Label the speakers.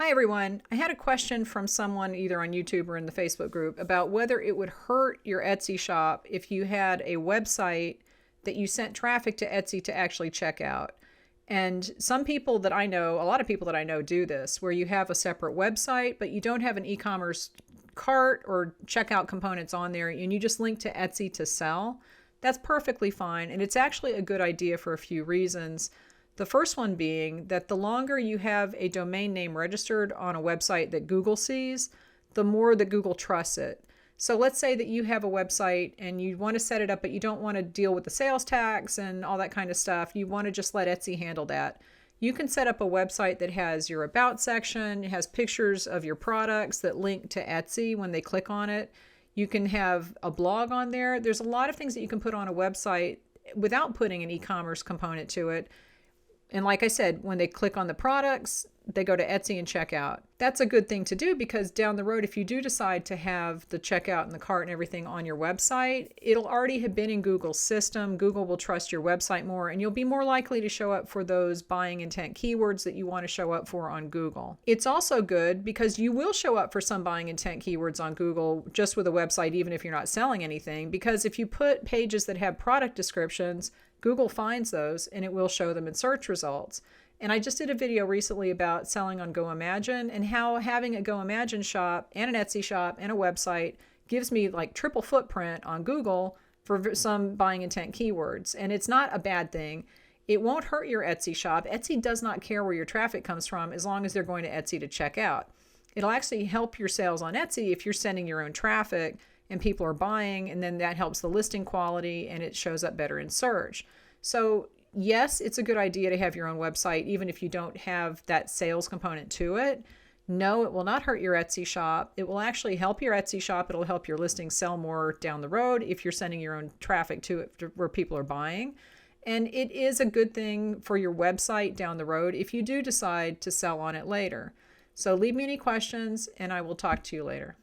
Speaker 1: Hi everyone. I had a question from someone either on YouTube or in the Facebook group about whether it would hurt your Etsy shop if you had a website that you sent traffic to Etsy to actually check out. And some people that I know, a lot of people that I know do this, where you have a separate website, but you don't have an e-commerce cart or checkout components on there, and you just link to Etsy to sell. That's perfectly fine. And it's actually a good idea for a few reasons. The first one being that the longer you have a domain name registered on a website that Google sees, the more that Google trusts it. So let's say that you have a website and you want to set it up, but you don't want to deal with the sales tax and all that kind of stuff. You want to just let Etsy handle that. You can set up a website that has your about section, it has pictures of your products that link to Etsy when they click on it. You can have a blog on there. There's a lot of things that you can put on a website without putting an e-commerce component to it. And like I said, when they click on the products, they go to Etsy and check out. That's a good thing to do because down the road, if you do decide to have the checkout and the cart and everything on your website, it'll already have been in Google's system. Google will trust your website more, and you'll be more likely to show up for those buying intent keywords that you want to show up for on Google. It's also good because you will show up for some buying intent keywords on Google just with a website, even if you're not selling anything, because if you put pages that have product descriptions, Google finds those and it will show them in search results. And I just did a video recently about selling on GoImagine and how having a GoImagine shop and an Etsy shop and a website gives me like triple footprint on Google for some buying intent keywords. And it's not a bad thing. It won't hurt your Etsy shop. Etsy does not care where your traffic comes from as long as they're going to Etsy to check out. It'll actually help your sales on Etsy if you're sending your own traffic and people are buying, and then that helps the listing quality and it shows up better in search. So yes, it's a good idea to have your own website, even if you don't have that sales component to it. No, it will not hurt your Etsy shop. It will actually help your Etsy shop. It'll help your listing sell more down the road if you're sending your own traffic to it where people are buying. And it is a good thing for your website down the road if you do decide to sell on it later. So leave me any questions and I will talk to you later.